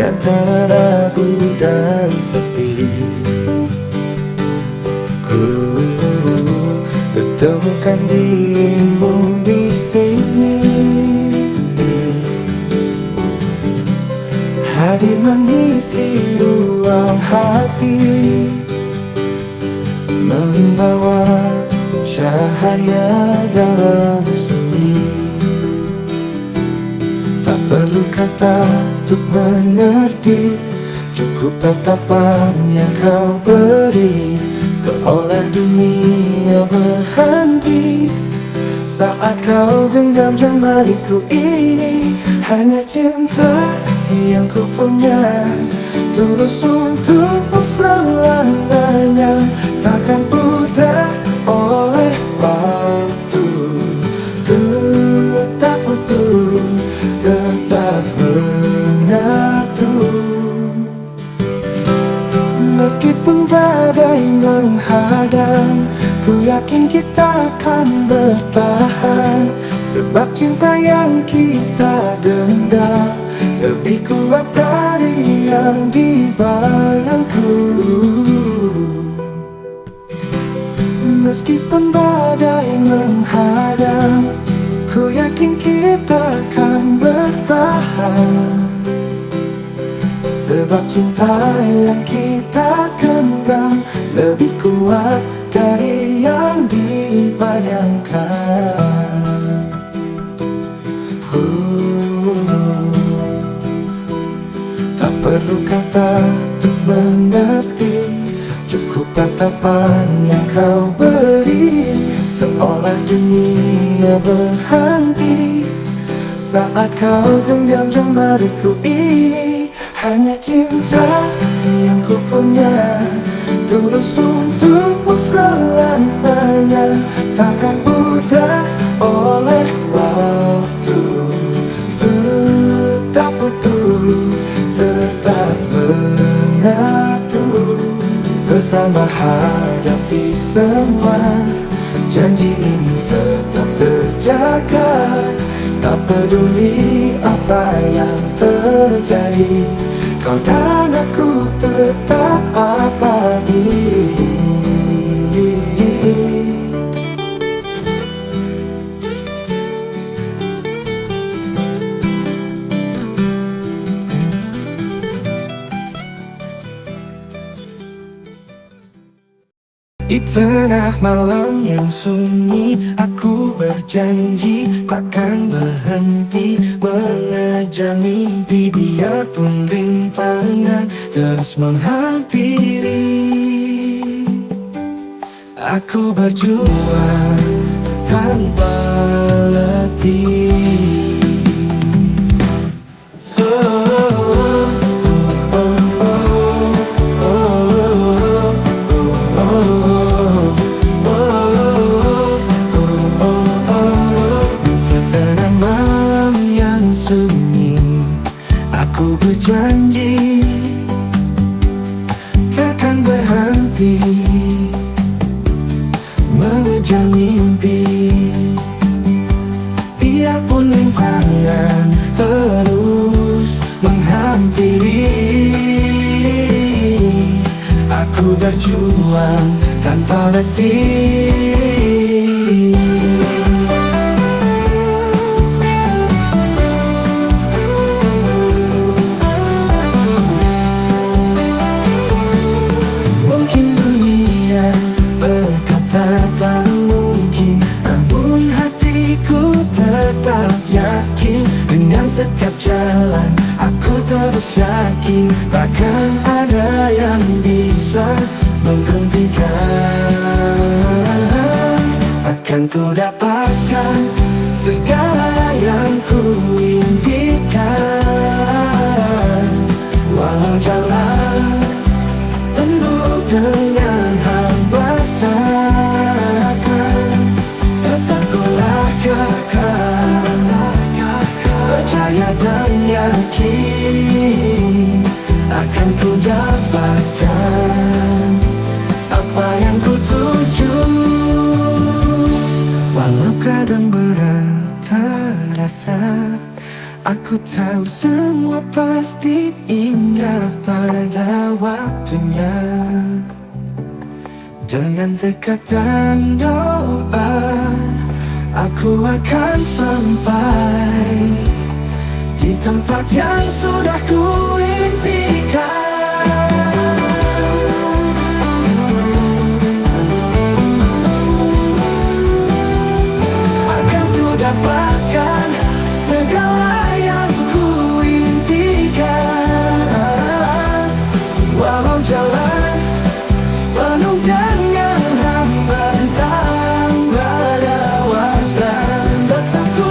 antara ragu dan sepi. Ku temukan dirimu di sini, hadir mengisi ruang hati, membawa cahaya dalam sunyi. Tak perlu kata untuk mengerti, cukup tatapan yang kau beri, seolah dunia berhenti saat kau genggam jemariku ini. Hanya cinta yang ku punya, tulus untukmu selamanya, takkan pudar oleh waktu. Tetap utuh, tetap menyatu. Meskipun badai menghadang, ku yakin kita akan bertahan, sebab cinta yang kita genggam lebih kuat dari yang dibayangku. Meskipun badai menghadang, ku yakin kita akan bertahan, sebab cinta yang kita genggam lebih kuat dari yang dibayangkan. Tak perlu kata untuk mengerti, cukup tatapan yang kau beri, seolah dunia berhenti saat kau genggam jemariku ini. Hanya cinta yang ku punya, tulus untukmu selamanya, takkan pudar oleh waktu. Tetap utuh, tetap menyatu, bersama hadapi semua. Janji ini tetap terjaga, tak peduli apa yang terjadi, kau dan aku tetap abadi. Di tengah malam yang sunyi, aku berjanji takkan berhenti mengejar mimpi, biarpun rintangan terus menghampiri. Aku berjuang tanpa letih. Aku berjanji takkan berhenti mengejar mimpi, biarpun rintangan terus menghampiri. Aku berjuang tanpa letih. Setiap jalan aku terus yakin, takkan ada yang bisa menghentikan. Akan ku dapatkan segala yang ku impikan, walau jalan penuh dengan hambatan, tetap ku langkahkan, percaya dan yakin akan ku dapatkan apa yang ku tuju. Walau kadang berat terasa, Aku tahu semua pasti indah pada waktunya. Dengan tekad dan doa, aku akan sampai di tempat yang sudah ku impikan. Akan ku dapatkan segala yang ku impikan, walau jalan penuh dengan hambatan berawatan. Tetap ku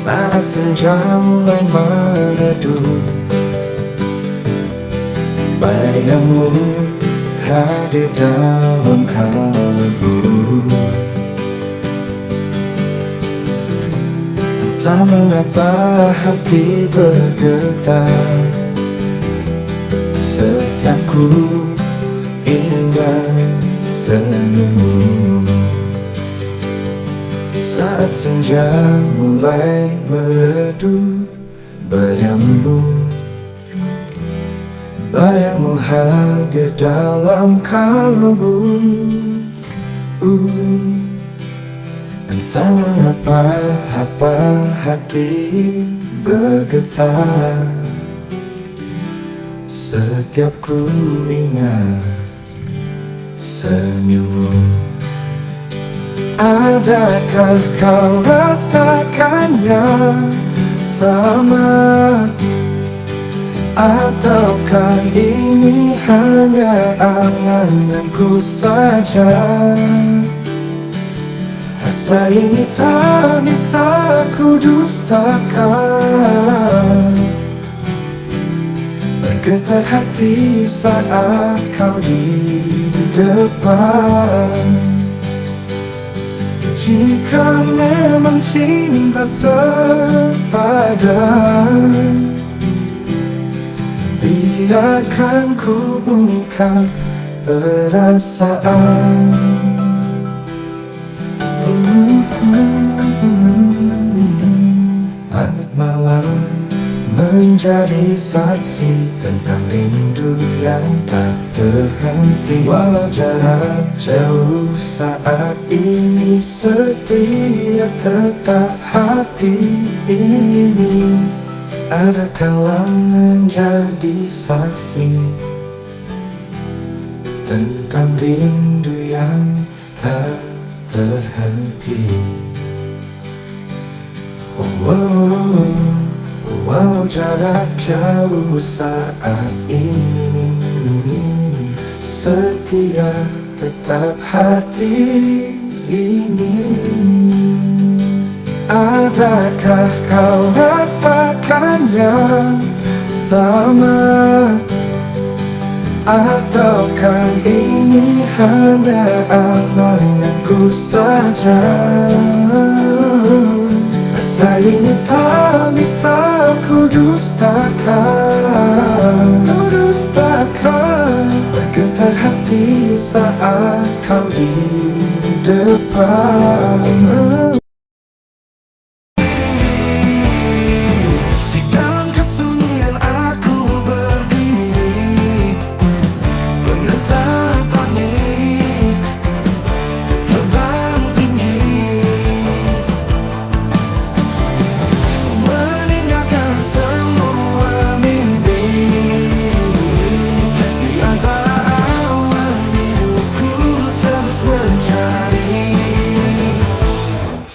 saat senja mulai meredup, bayanganmu hadir dalam kalbu. Tak mengapa hati bergetar setiap ku ingat senyummu. Saat senja mulai meredup, bayangmu hadir dalam kalbu. Entah mengapa hati bergetar setiap ku ingat senyummu. Adakah kau rasakannya sama? Ataukah ini hanya angan-anganku saja? Rasa ini tak bisa ku dustakan. Bergetar hati saat kau di depan. Jika memang cinta sepadan, biarkan ku ungkap perasaan. Langit malam menjadi saksi tentang rindu yang tak terhenti. Walau jarak jauh saat ini, setia tetap hati ini. Adakah menjadi saksi tentang rindu yang tak terhenti. Walau jarak jauh saat ini, setia tetap hati ini. Adakah kau rasakannya sama? Ataukah ini hanya angan-anganku saja? Rasa ini tak bisa ku dustakan. Bergetar hati saat kau di depan.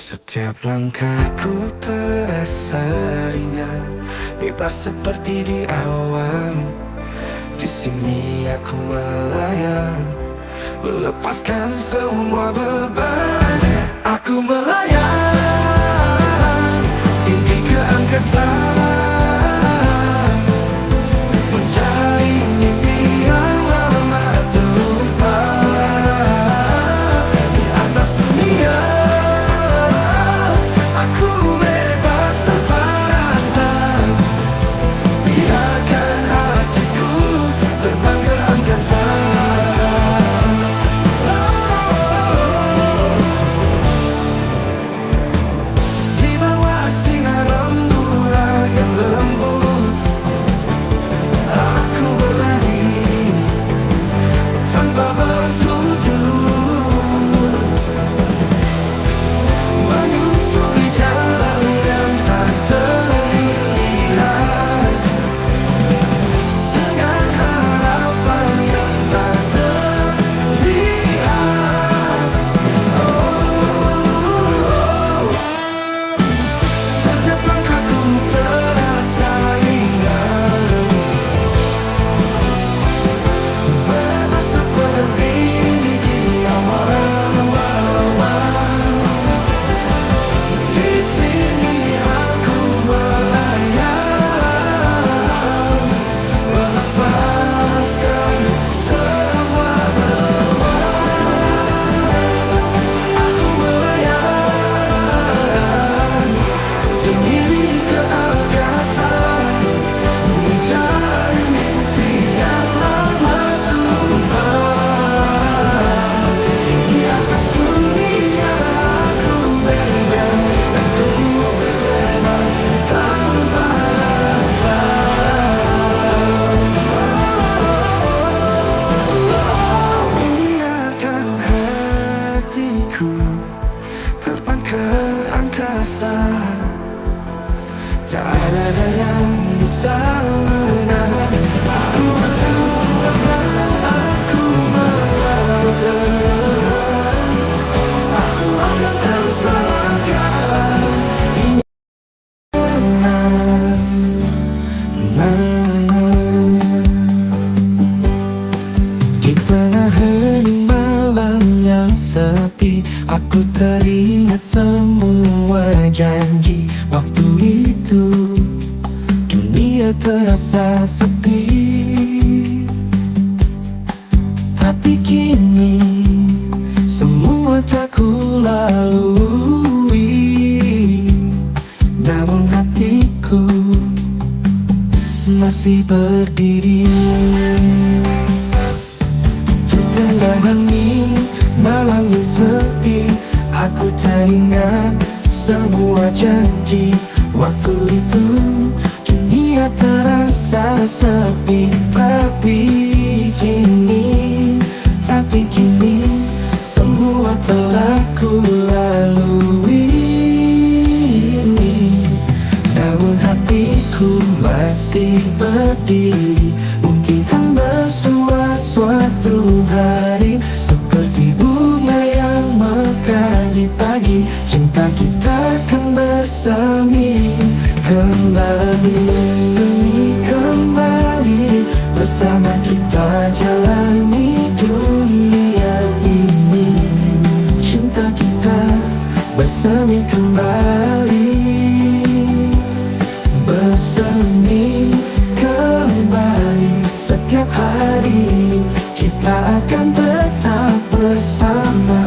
Setiap langkahku terasa ringan, bebas seperti di awan. Di sini aku melayang, melepaskan semua beban. Aku melayang tinggi ke angkasa, mencari mimpi yang lama terlupa. Di atas dunia aku bebas tanpa rasa. Biarkan hatiku terbang ke angkasa. hati aku teringat semua janji. Waktu itu dunia terasa sepi, tapi kini semua tak ku lalui. Namun hatiku masih berdiri. Di tengah hening malam yang sepi, aku teringat semua janji. Waktu itu dunia terasa sepi, tapi kini semua telah ku lalui. Namun hatiku masih berdiri. Mungkin kan bersua suatu hari, seperti bunga yang mekar di pagi, cinta kita akan bersemi kembali. Semi kembali, bersama kita jalani dunia ini. Cinta kita bersemi kembali, bersemi kembali. Setiap hari kita akan tetap bersama,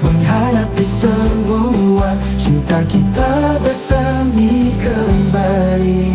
menghadapi semua. Cinta kita bersemi kembali.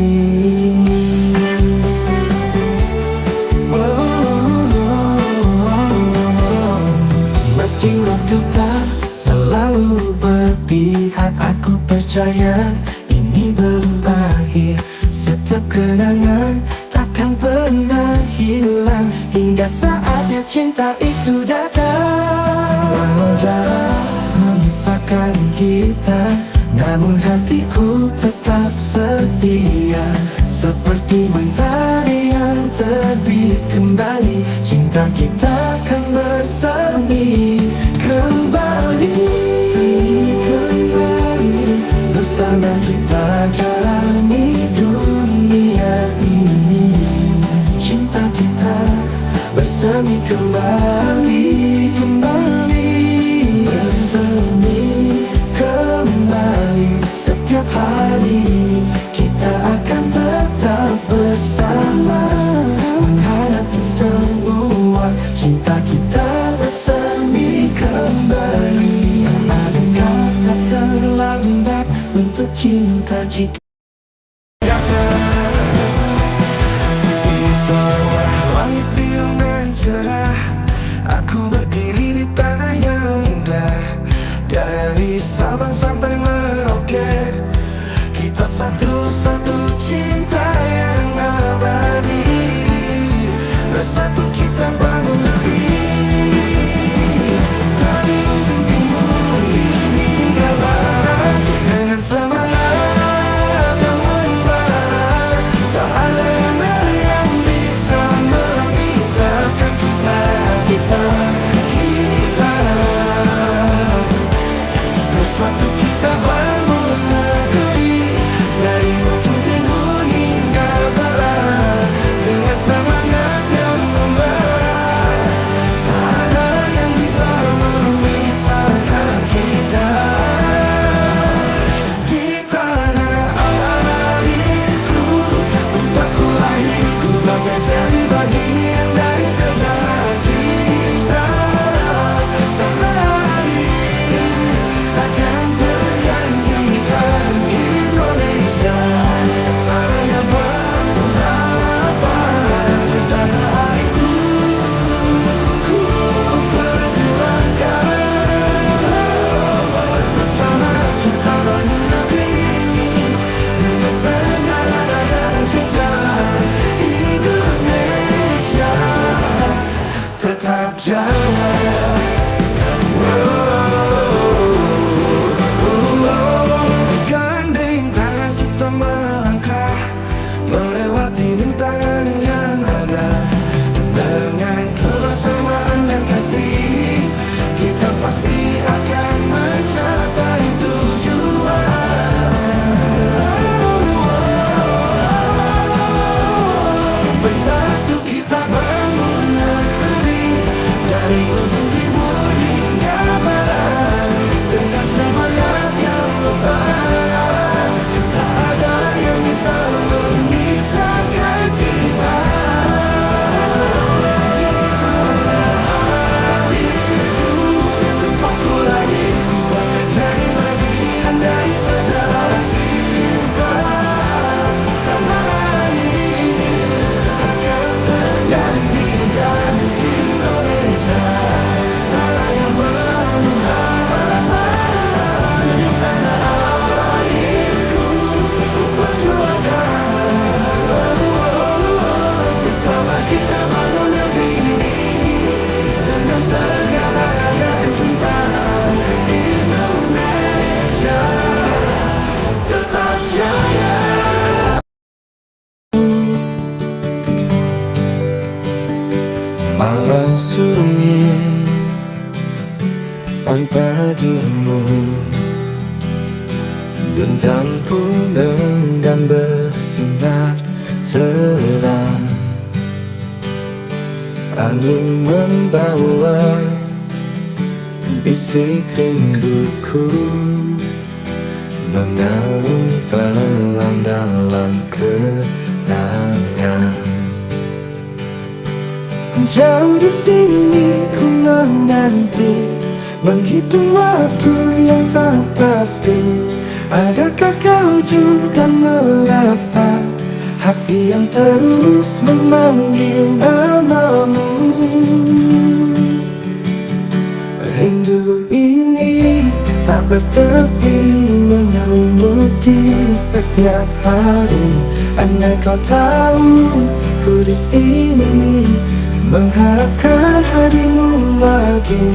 Meski waktu tak selalu berpihak, aku percaya ini belum berakhir. Setiap kenangan takkan pernah hilang, hingga saatnya cinta itu datang. Walau jarak memisahkan kita, namun hatiku tetap setia. Seperti mentari yang terbit kembali, cinta kita akan bersemi kembali. Bersama kita jalani dunia ini. Cinta kita bersemi kembali, bersemi kembali. Setiap hari kita akan tetap bersama, menghadapi semua. Cinta kita bersemi kembali. Tak ada kata terlambat untuk cinta jika di bawah langit biru dan cerah, aku berdiri di tanah yang indah. Dari Sabang sampai Merauke, kita satu-satu cinta yang abadi. Bersatu kita bangun negeri, dari ujung timur hingga barat. Dengan semangat padimu. Bintang pun enggan bersinar terang. Angin membawa bisik rinduku, mengalun pelan dalam kenangan. Jauh di sini ku menanti, menghitung waktu yang tak pasti. Adakah kau juga merasa hati yang terus memanggil namamu? Rindu ini tak bertepi, menyelimuti setiap hari. Andai kau tahu ku di sini, mengharapkan hadirmu lagi.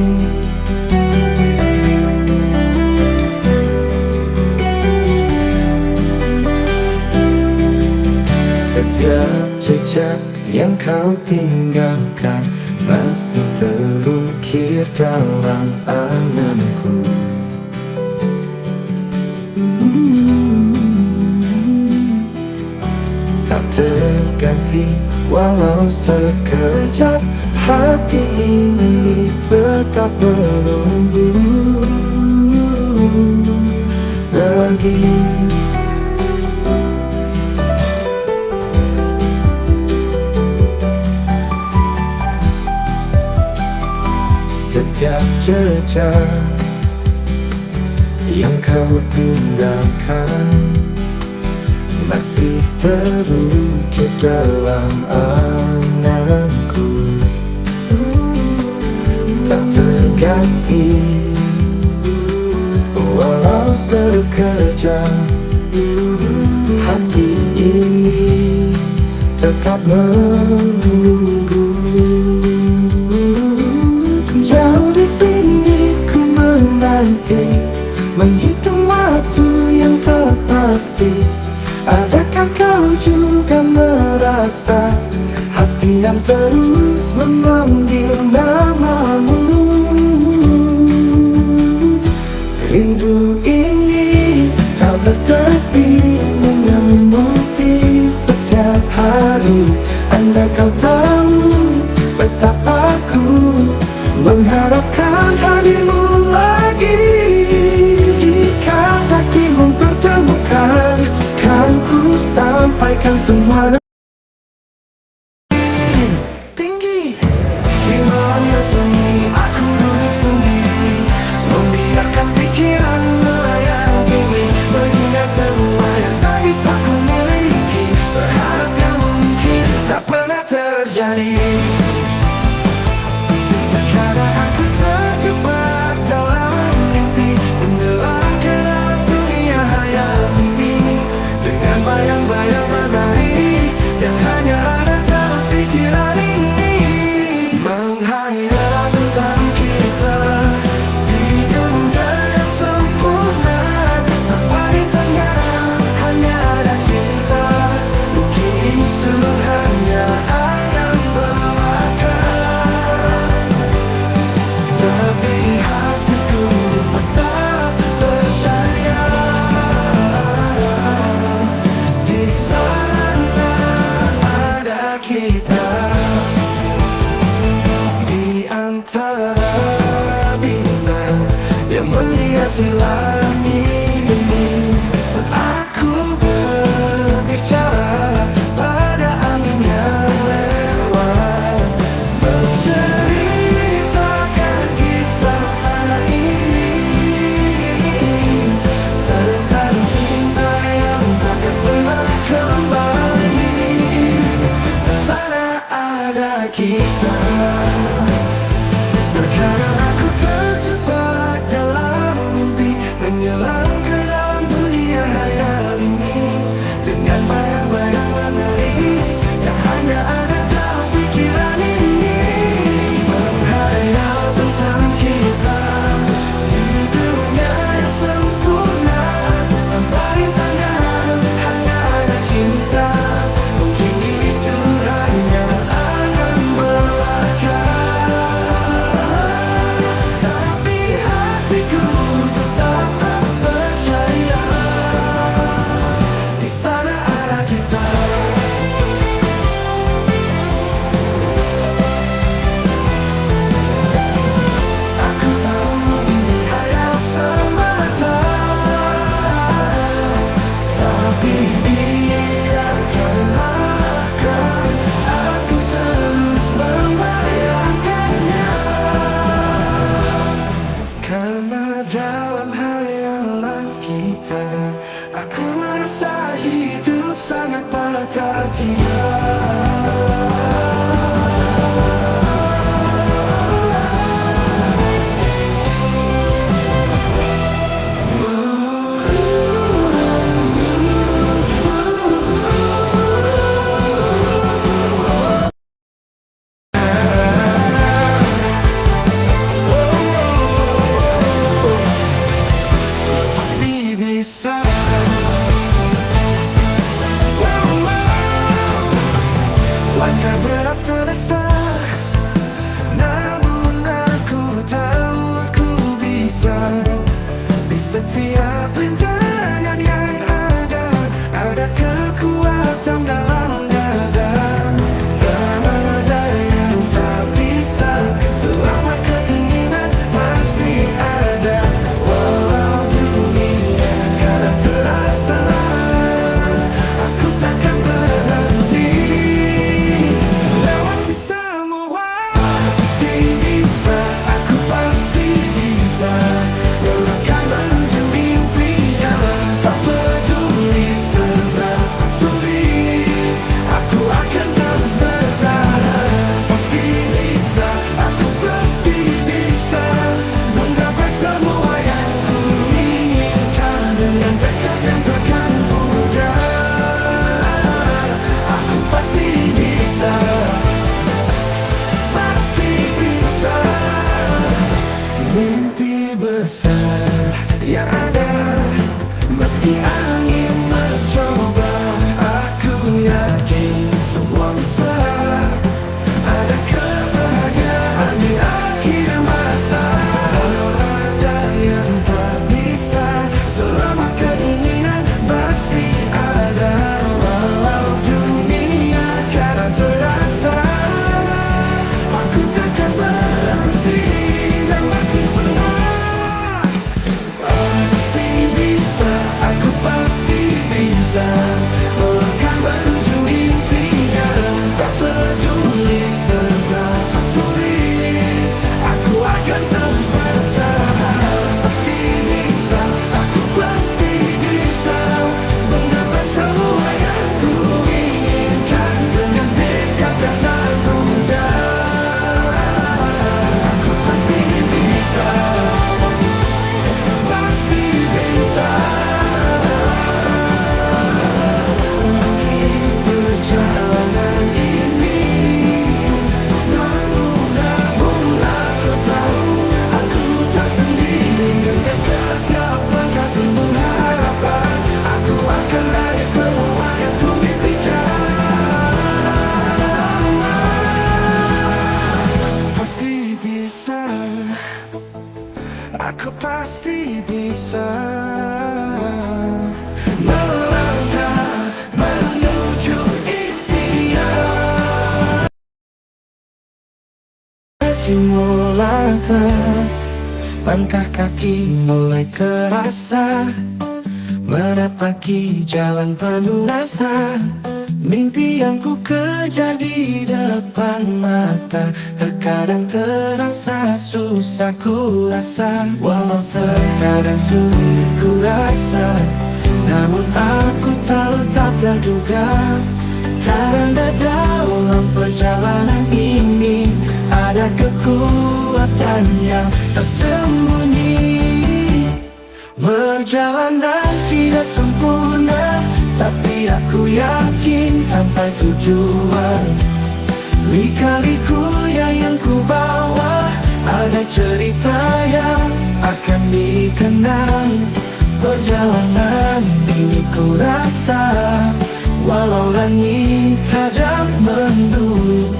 Setiap jejak yang kau tinggalkan masih terukir dalam anganku. Tak terganti walau sekejap, hati ini tetap menunggu lagi. Setiap jejak yang kau tinggalkan masih terukir dalam anganku. Tak terganti walau sekejap, hati ini tetap menunggu. Jauh di sini ku menanti, menghitung waktu yang tak pasti. Adakah kau juga merasa hati yang terus memanggil namamu? Rindu ini tak bertepi, menyelimuti setiap hari. Andai kau tahu betapa aku mengharapkan hadirmu lagi. Jika takdir mempertemukan, kan ku sampaikan semua. Tinggi di mana sunyi, aku duduk sendiri, membiarkan pikiran melayang tinggi, mengingat semua yang tak bisa ku miliki, berharap yang mungkin tak pernah terjadi. Terkadang aku terjebak dalam mimpi, menyelam ke dalam dunia hayal ini, dengan bayang-bayang menari yang hanya ada dalam pikiran ini. Menghayal tentang kita di dunia yang sempurna, tanpa rintangan, hanya ada cinta. Mungkin itu hanya akan belaka, tapi hatiku tetap percaya. Di sana ada kita, di antara bintang yang menghiasi langit. Aku berbicara pada angin yang lewat, menceritakan kisah fana ini, tentang cinta yang takkan pernah kembali. Tanpa ada kita, terkadang aku terjebak dalam mimpi, menyelam bersama dalam hayalan kita. Aku merasa hidup sangat bahagia. Pasti bisa. Langkah berat terasa, namun aku tahu aku bisa. Di setiap rintangan yang ada kekuatan dalam dada. Tak ada yang tak bisa, selama keinginan masih ada. Walau dunia kadang terasa, aku takkan berhenti. Lewati semua, pasti bisa, aku pasti bisa. Melangkah menuju mimpinya, tak peduli seberapa sulit, aku akan terus bertahan. Pasti bisa, aku pasti bisa menggapai semua yang ku inginkan. Dengan tekad yang takkan pudar, aku pasti bisa. Pasti bisa. Mimpi besar yang ada, meski angin mencoba, aku yakin semua bisa. Ada kebahagiaan di akhir masa. Walau ada yang tak bisa, selama keinginan masih ada. Walau dunia kadang terasa, aku takkan berhenti. Lewati semua, pasti bisa, aku pasti bisa. Melangkah menuju mimpinya, tak peduli seberapa sulit, aku akan terus bertahan. Pasti bisa, aku pasti bisa menggapai semua yang ku inginkan. Dengan tekad yang tak pudar, aku pasti bisa. Pasti bisa. Mungkin perjalanan ini namun aku tahu aku tak sendiri. Dengan setiap langkah penuh harapan, aku akan raih semua yang ku impikan. Pasti bisa, aku pasti bisa melangkah menuju impian. Dimulaikan, langkah kaki mulai kerasa, menapaki jalan penuh rasa. Mimpi yang ku kejar di depan mata, terkadang terasa susah ku rasa. Walau terkadang sulit ku rasa, namun aku tahu tak terduga. Karena dalam perjalanan ini ada kekuatan yang tersembunyi. Perjalanan tidak sempurna, tapi aku yakin sampai tujuan. Lika-liku yang ku bawa, ada cerita yang akan dikenang. Perjalanan ini ku rasa, walau langit kadang mendung,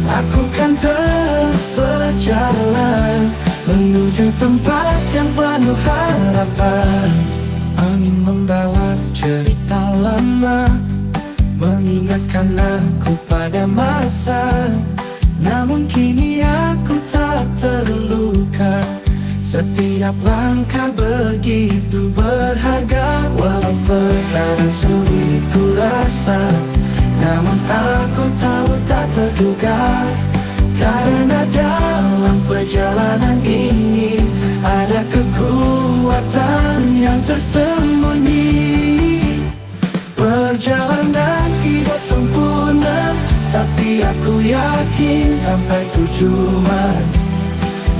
aku kan terus berjalan menuju tempat yang penuh harapan. Angin membawa cerita lama, mengingatkan aku pada masa. Namun kini aku tak terluka, setiap langkah begitu berharga. Walau terkadang sulit ku rasa, namun aku tahu tak terduga. Karena dalam perjalanan ini ada kekuatan yang tersembunyi. Perjalanan tidak sempurna, tapi aku yakin sampai tujuan.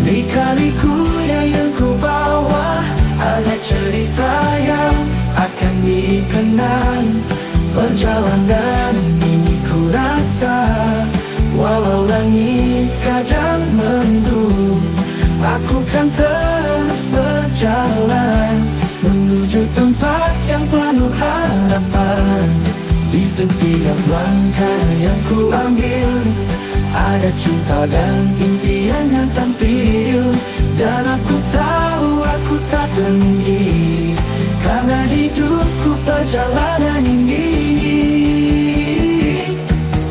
Lika-liku yang ku bawa ada cerita yang akan dikenang. Perjalanan ini ku rasa, walau langit kadang mendung, aku kan terus berjalan menuju tempat yang penuh harapan. Di setiap langkah yang ku ambil ada cinta dan impian yang tampil. Dan aku tahu aku tak tinggi, karena hidupku perjalanan ini.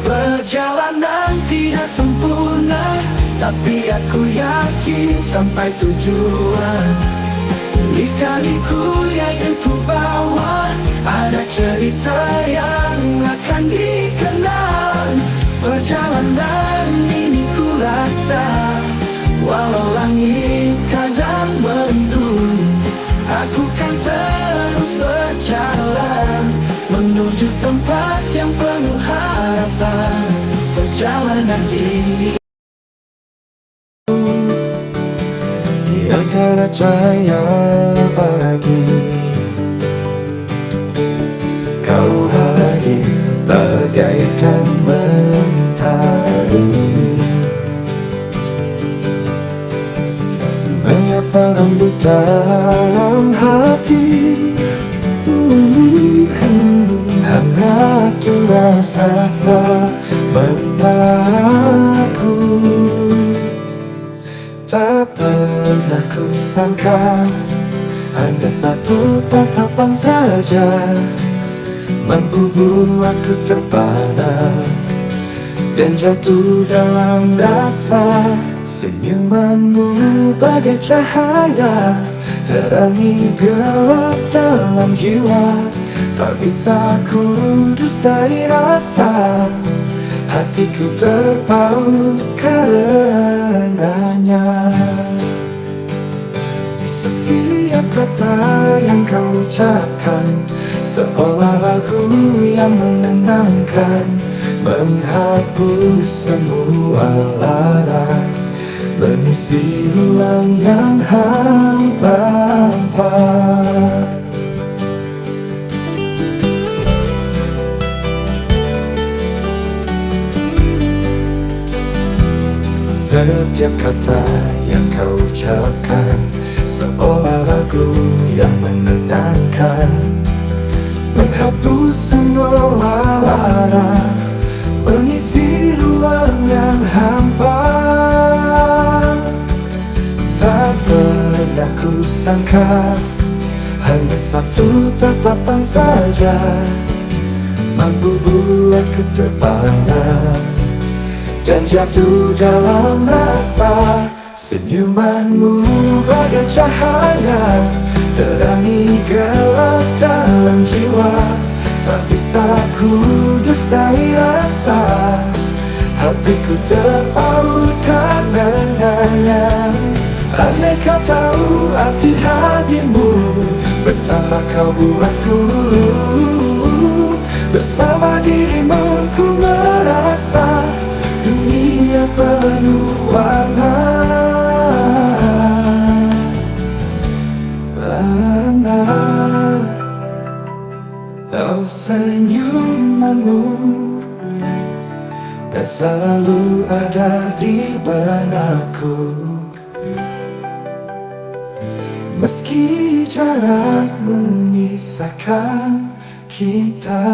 Perjalanan tidak sempurna, tapi aku yakin sampai tujuan. Lika-liku yang ku bawa ada cerita yang akan dikenang. Perjalanan ini ku rasa, walau langit kadang mendung, aku kan terus berjalan menuju tempat yang penuh harapan. Perjalanan ini di antara cahaya pagi, kau hadir bagaikan mentari, menyapa lembut dalam hati. Hangat rasa sebenarku, tak pernah ku sangka hanya satu tatapan saja mampu buatku terpana dan jatuh dalam rasa. Senyumanmu bagai cahaya terangi gelap dalam jiwa, tak bisa ku dustai rasa hatiku terpaut karenanya. Di setiap kata yang kau ucapkan seolah lagu yang menenangkan, menghapus semua lara, mengisi ruang yang hampa. Setiap kata yang kau ucapkan seolah lagu yang menenangkan, menghapus semua lara, mengisi ruang yang hampa. Tak pernah ku sangka hanya satu tatapan saja mampu buatku terpana dan jatuh dalam rasa. Senyumanmu bagai cahaya terangi gelap dalam jiwa, tak bisa ku dustai rasa hatiku terpaut karenanya. Andai kau tahu arti hadirmu, betapa kau buatku bersama dirimu. Ku merasa dunia penuh warna. Oh, senyumanmu dan selalu ada di benakku, meski jarak memisahkan kita,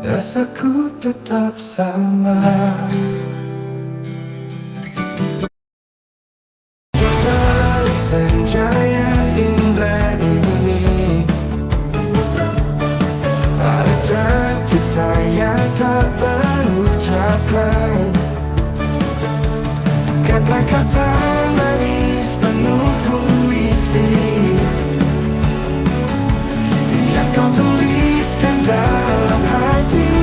rasaku tetap sama. Senja yang indah ini ada kisah yang tak terucapkan, kata-kata manis penuh puisi yang kau tuliskan dalam hati.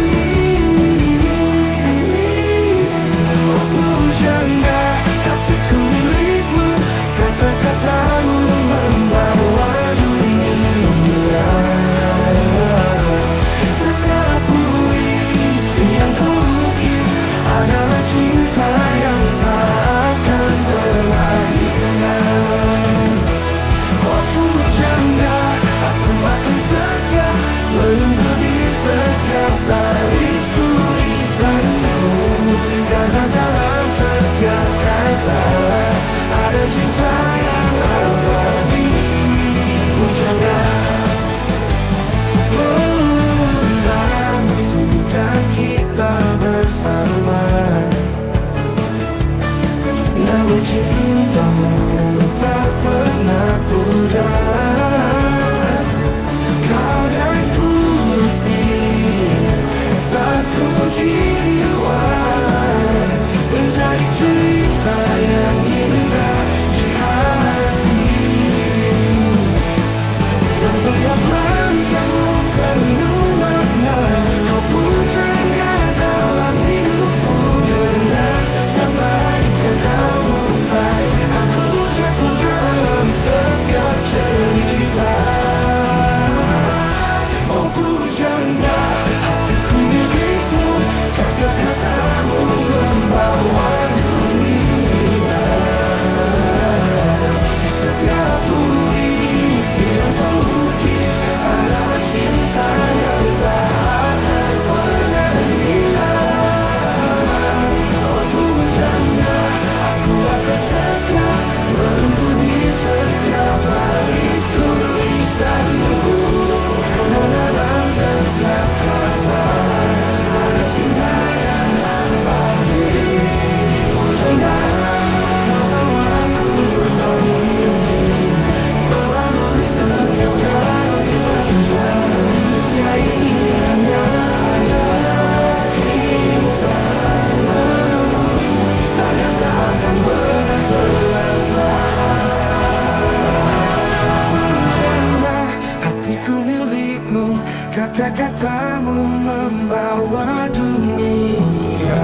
kata-katamu membawa dunia.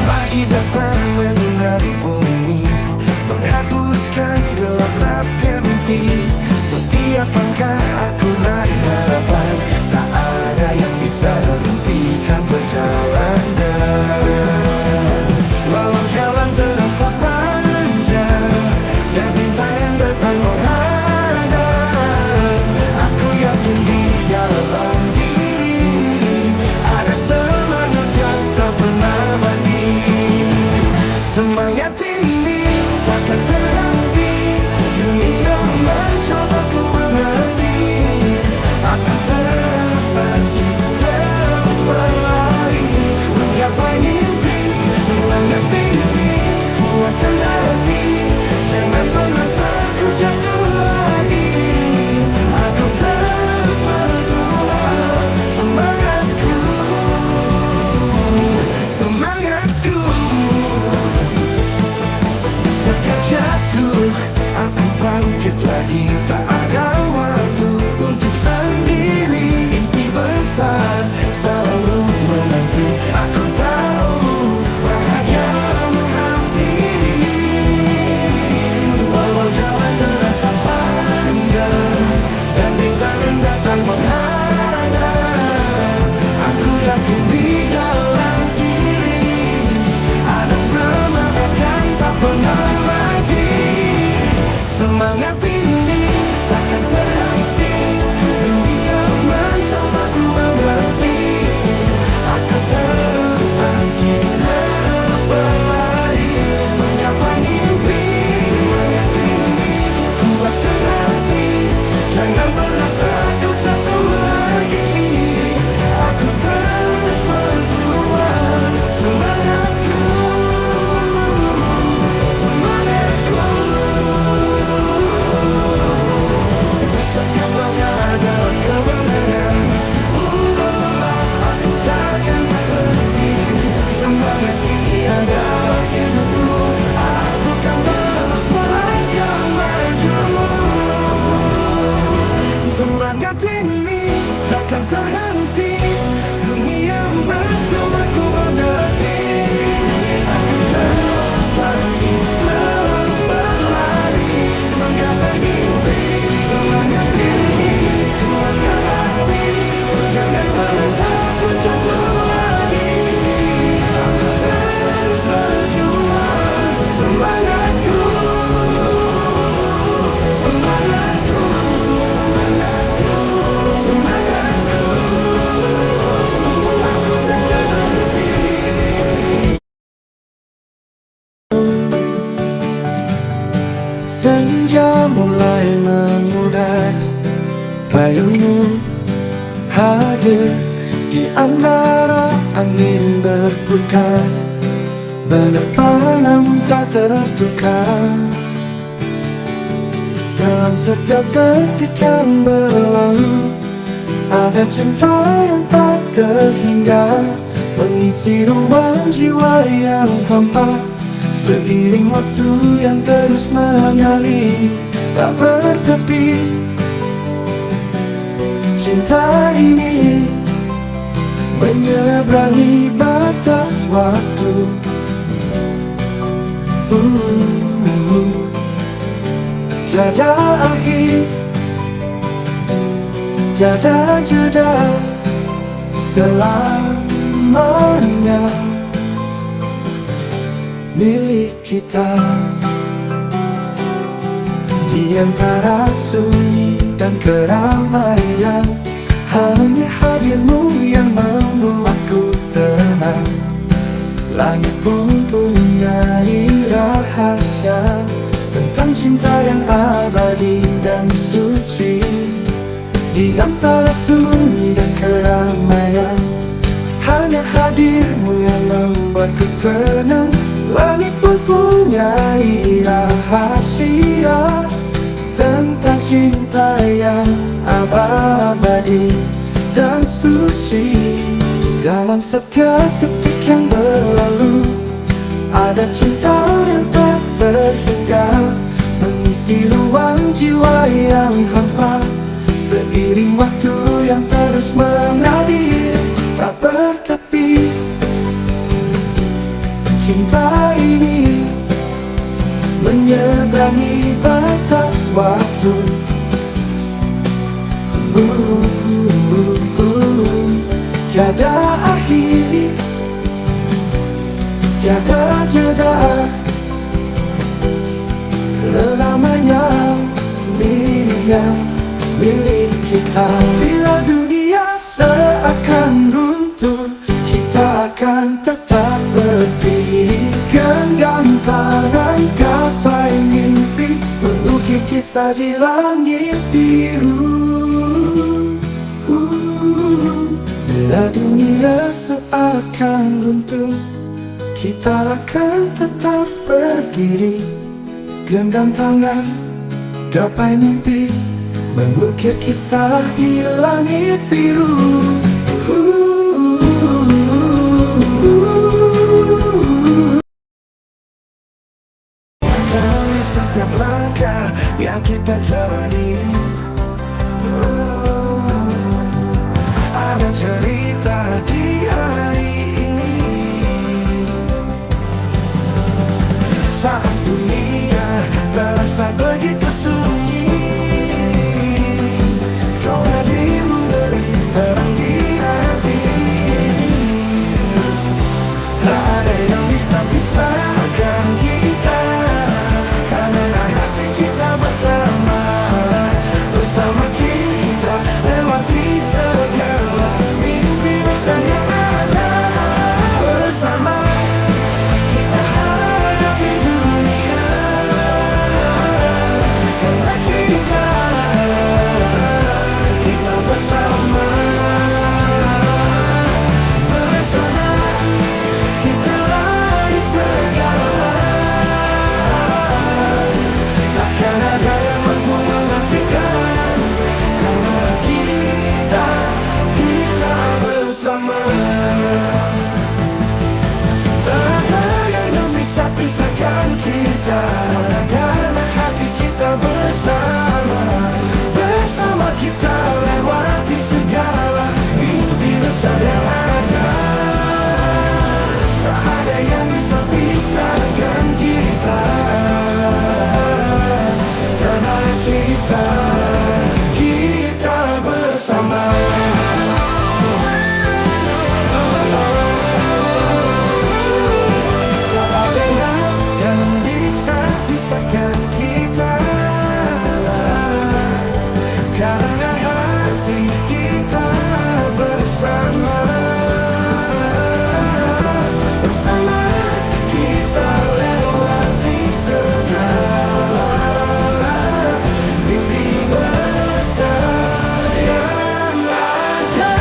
Pagi datang menari bumi, menghapuskan gelap-gelapnya mimpi. Setiap langkah aku raih harapan, tak ada yang bisa hentikan perjalanan. Walau jalan terasa panjang dan bintang yang datang menghadang, aku yakin di dalam diri ada semangat yang tak pernah mati. Semangat ini takkan terhenti, dunia mencoba ku mengerti. Aku terus bangkit, terus berlari, menggapai mimpi. Semangat ini kuatkan hati, jangan pernah takut jatuh lagi. Aku terus berjuang, semangatku, semangatku. Setiap jatuh, aku bangkit lagi. Tak ada waktu untuk sendiri, mimpi besar selalu menanti. Aku tahu bahagia menghampiri. Walau jalan terasa panjang dan bintang yang datang menghadang, aku yakin di dalam diri ada semangat yang tak pernah mati. Semangat ini takkan terhenti, dunia mencoba ku mengerti. Aku terus bangkit, terus berlari, menggapai mimpi. Semangat ini kuatkan hati, jangan pernah takut jatuh lagi. Aku terus berjuang, semangatku, semangatku. Setiap langkah adalah kemenangan. Aku takkan berhenti. Semangat ini adalah hidupku. Aku kan terus melangkah maju. Semangat ini takkan terhenti, dunia mencoba ku mengerti. Aku terus bangkit, terus berlari, menggapai mimpi. Semangat ini kuatkan hati, jangan pernah takut jatuh lagi. Aku terus berjuang, semangatku, semangatku, semangatku, semangatku. Aku takkan berhenti. Senja mulai memudar, bayangmu hadir di antara angin berputar, menerpa namun tak tertukar. Dalam setiap detik yang berlalu, ada cinta yang tak terhingga, mengisi ruang jiwa yang hampa. Seiring waktu yang terus mengalir, tak bertepi, cinta ini menyeberangi batas waktu. Tiada akhir, tiada jeda, selamanya milik kita. Di antara sunyi dan keramaian, hanya hadirmu yang membuatku tenang. Langit pun punya rahasia tentang cinta yang abadi dan suci. Di antara sunyi dan keramaian, hanya hadirmu yang membuatku tenang. Langit pun punya rahasia tentang cinta yang abadi dan suci. Dalam setiap detik yang berlalu, ada cinta yang tak terhingga, mengisi ruang jiwa yang hampa. Seiring waktu yang terus mengalir tak bertepi, cinta ini menyeberangi batas waktu. Tiada akhir, tiada jeda, selamanya milik kita. Bila dunia seakan runtuh, kita akan tetap berdiri. Genggam tangan, gapai mimpi, melukis kisah di langit biru. Bila dunia seakan runtuh, kita akan tetap berdiri. Genggam tangan, gapai mimpi, mengukir kisah di langit biru. Dari setiap langkah yang kita jalani, ada cerita di hari ini. Saat dunia terasa begitu sunyi, kau hadir memberi terang di hati. Tak ada yang bisa pisahkan kita, karena hati kita bersama. Bersama kita lewati segala mimpi besar yang ada. Bersama kita hadapi dunia, karena kita bersama. Bersama kita lari segala. Takkan ada yang mampu menghentikan, karena kita bersama. Tak ada yang bisa pisahkan kita, karena hati kita bersama. Bersama kita lewati segala mimpi besar yang ada. Tak ada yang bisa pisahkan kita, karena kita bersama. Tak ada yang bisa pisahkan kita, karena hati kita bersama. Bersama kita lewati segala mimpi besar yang ada.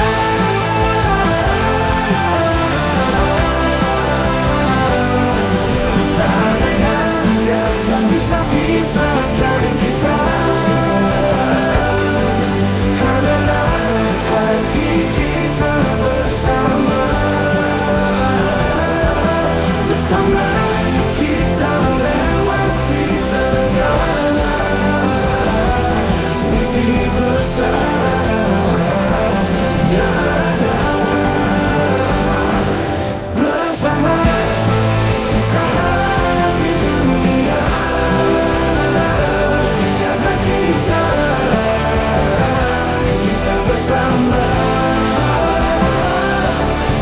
Tak ada yang bisa pisahkan kita, karena hati kita bersama. Bersama kita lewati segala mimpi besar yang ada. Bersama kita hadapi dunia, karena kita bersama.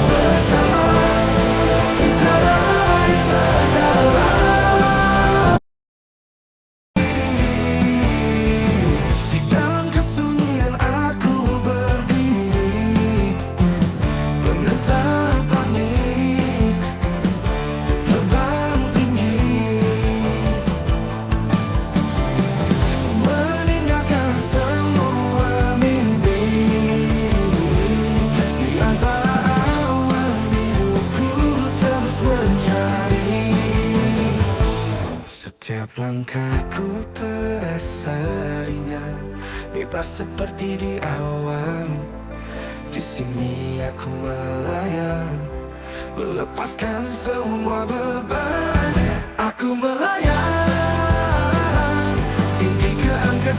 Bersama kita raih segala. Di dalam kesunyian aku berdiri, menentang panik, terbang tinggi, meninggalkan semua mimpi. Di antara awan hidupku terus mencari. Setiap langkahku terasa ringan, bebas seperti di awan. Di sini aku melayang, melepaskan semua beban. Aku melayang tinggi ke angkasa.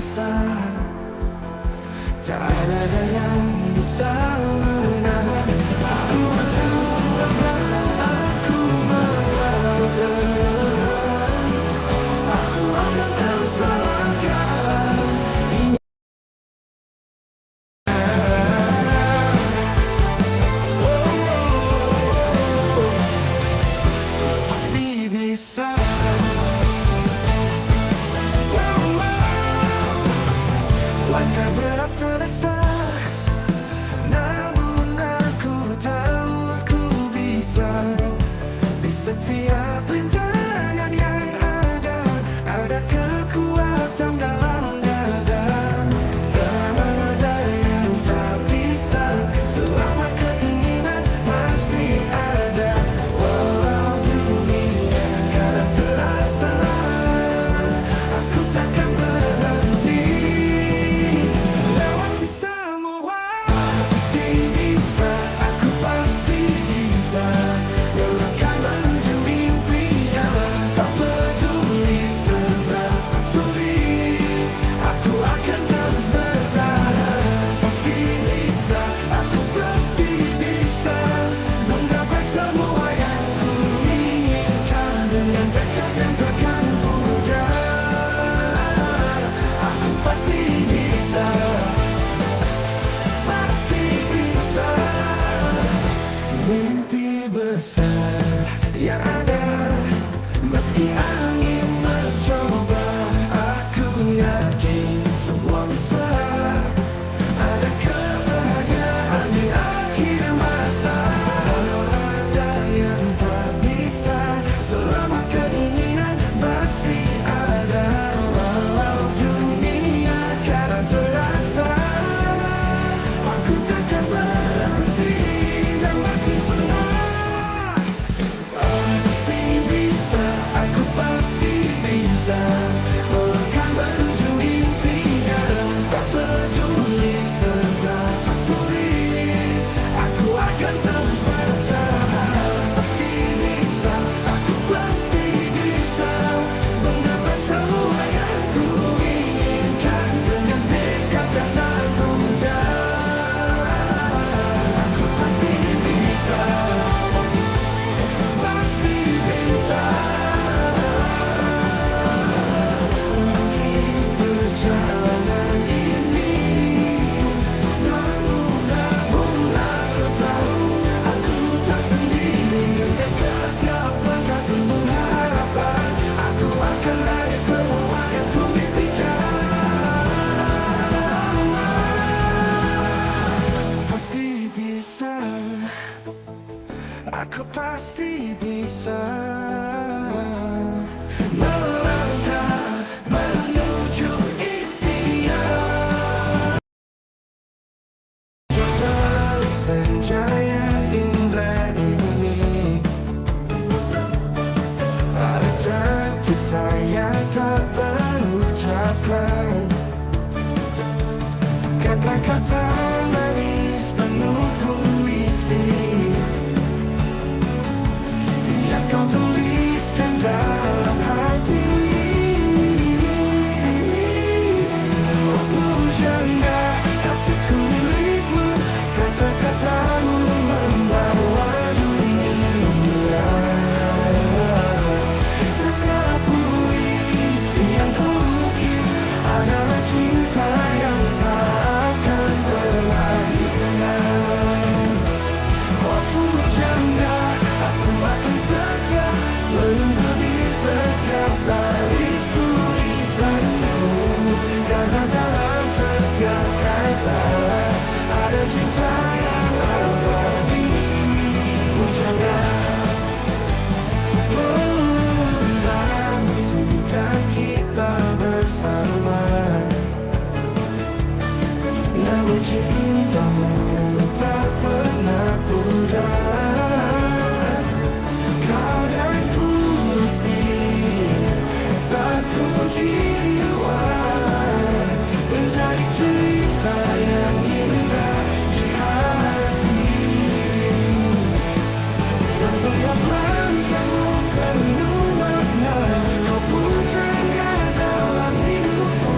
bisa, tak ada yang bisa menahan. Aku akan terus melangkah. Pasti bisa. Langkah berat terasa, namun aku tahu aku bisa. Di setiap rintangan yang ada kekuatan dalam dada. Tak ada yang tak bisa, selama keinginan masih ada. Walau dunia kadang terasa, aku takkan berhenti. Lewati semua, pasti bisa, aku pasti bisa. Melangkah menuju impian, tak peduli seberapa sulit, aku akan terus bertahan. Pasti bisa, aku pasti bisa menggapai semua yang ku inginkan. Dengan tekad yang takkan pudar, aku pasti bisa, pasti bisa. Mimpi besar yang ada, meski angin mencoba, aku yakin semua bisa. Ada kebahagiaan di akhir masa. Walau ada yang tak bisa, selama keinginan masih ada. Walau dunia kadang terasa, aku takkan berhenti. Dan makin senang, pasti bisa, aku pasti bisa. Melangkah menuju impian, tak peduli seberapa sulit, aku akan terus bertahan. Pasti bisa, aku pasti bisa menggapai semua yang ku inginkan. Dengan tekad yang tak pudar, aku pasti bisa, pasti bisa. Mungkin perjalanan ini namun aku tahu aku tak sendiri. Dengan setiap langkah penuh harapan, aku akan raih semua yang ku impikan. Pasti bisa, aku pasti bisa melangkah menuju impian. Coba senja yang indah ini, ada kisah yang tak terucapkan, kata-kata manis penuh puisi yang kau tuliskan dalam hati. Oh pujangga, hatiku milikmu, kata-katamu membawa dunia. Setiap puisi yang ku lukis adalah cinta yang tak akan pernah hilang. Oh pujangga, aku akan setia menunggu di setiap baris tulisanmu. Karena dalam setiap kata ada cinta yang abadi. Pujangga, tak sudah kita bersama, namun cintamu tak pernah pudar. Kau dan ku mesti satu jiwa, menjadi cerita yang indah di hati. Setiap langkahmu penuh makna, kau pujangga dalam hidupku.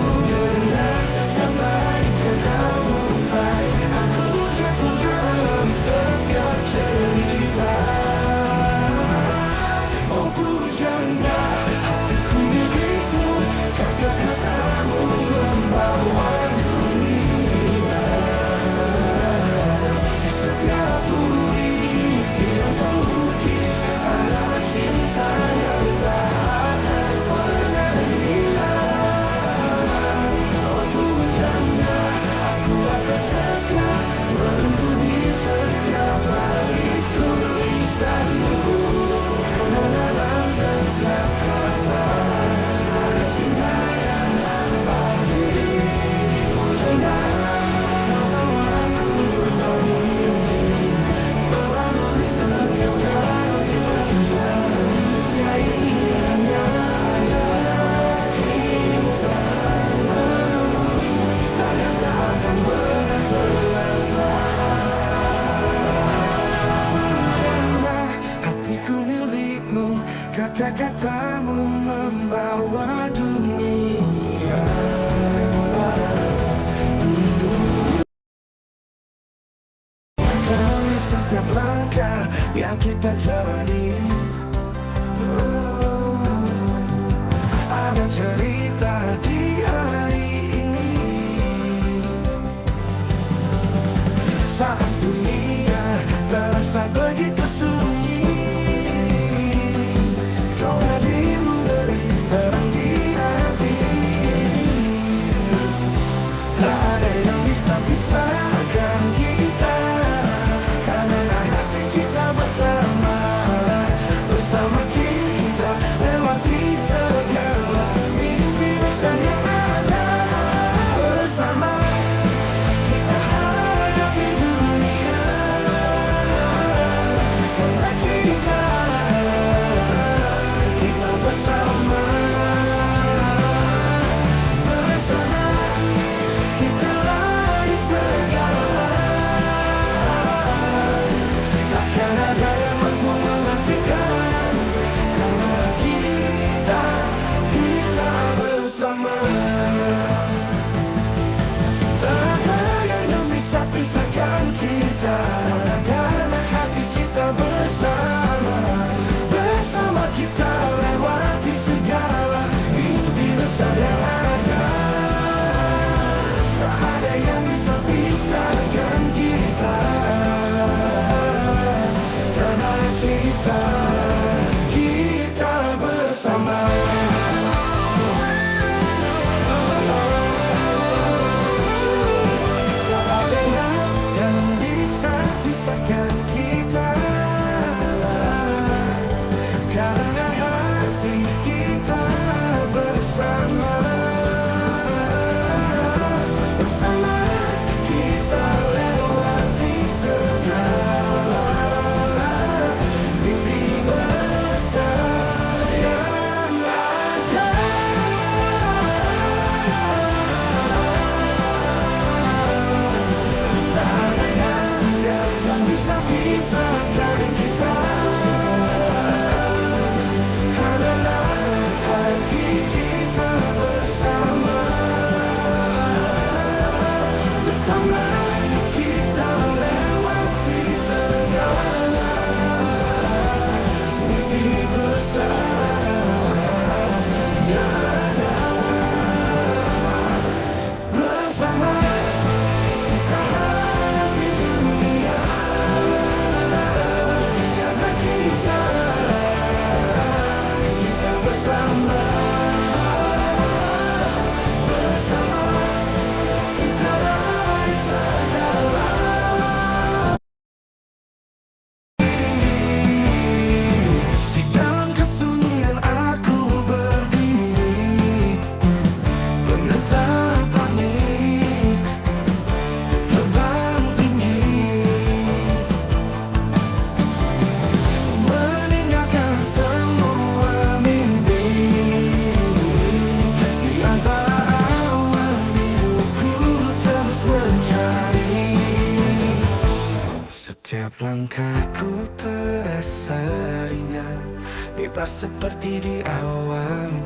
Langkahku terasa ringan, bebas seperti di awan.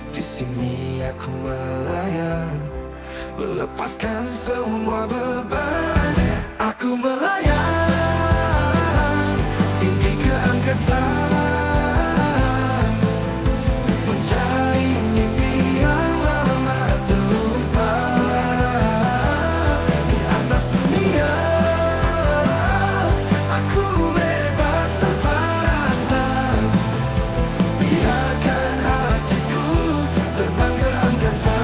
Di sini aku melayang, melepaskan semua beban. Aku melayang tinggi ke angkasa, mencari mimpi yang lama terlupa. Di atas dunia aku bebas tanpa rasa. Biarkan hatiku terbang ke angkasa.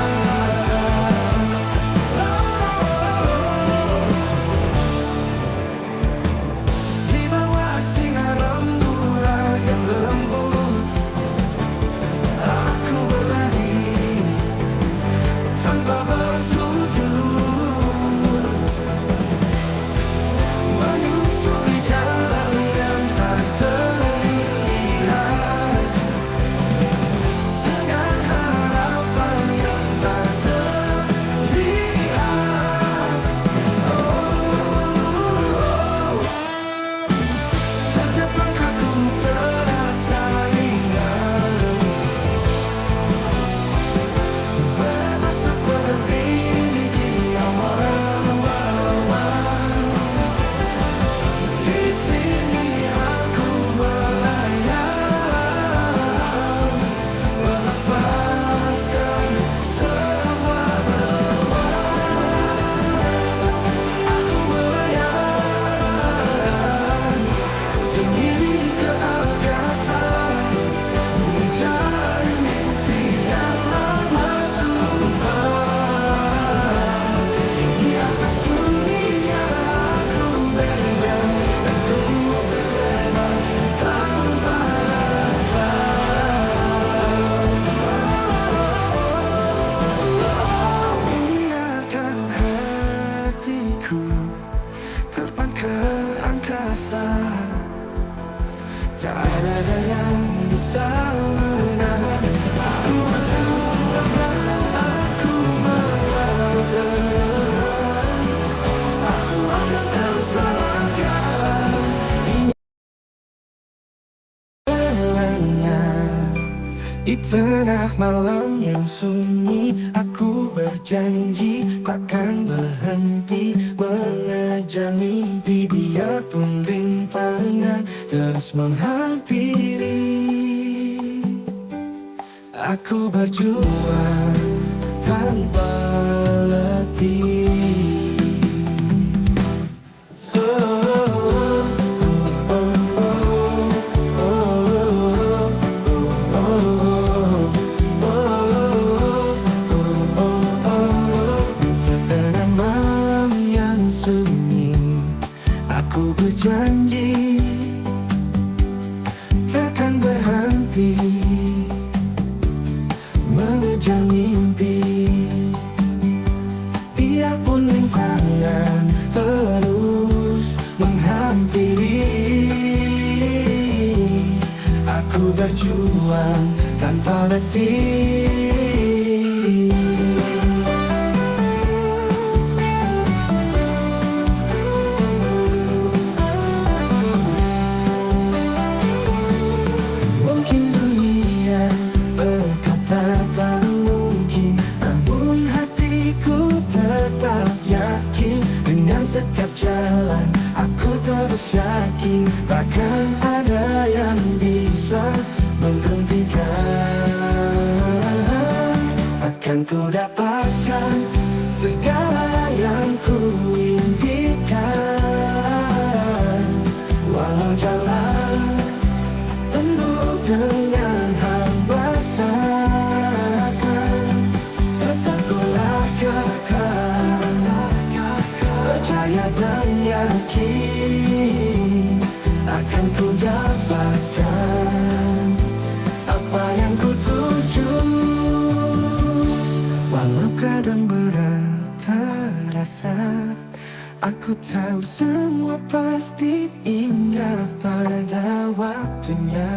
Di bawah sinar rembulan yang lembut, aku berlari tanpa bersujud, menyusuri jalan yang tak terlihat, dengan harapan yang tak terlihat. Setiap langkahku terasa ringan, bebas seperti di awan. Di sini aku melayang, melepaskan semua beban. Aku melayang tinggi ke angkasa, mencari mimpi yang lama tumpah. Di atas dunia aku bebas tanpa rasa. Biarkan hatiku terbang ke angkasa. Tak ada yang bisa menahan aku. Aku melangkah, aku akan terus melangkah. Di tengah malam yang sunyi, aku berjanji takkan berhenti mengejar mimpi. Biarpun rintangan terus menghampiri, aku berjuang tanpa letih. Tengah malam yang sunyi, aku berjanji takkan berhenti mengejar mimpi. Biarpun rintangan terus menghampiri, aku berjuang tanpa letih. Mungkin dunia berkata tak mungkin, namun hatiku tetap yakin. Dengan setiap jalan aku terus yakin, takkan ada yang bisa menghentikan. Akan ku dapatkan segala yang ku impikan. Walau jalan penuh dengan hambatan, tetap ku langkahkan, percaya dan yakin akan ku dapatkan apa yang ku tuju. Walau kadang berat terasa, aku tahu semua pasti indah pada waktunya.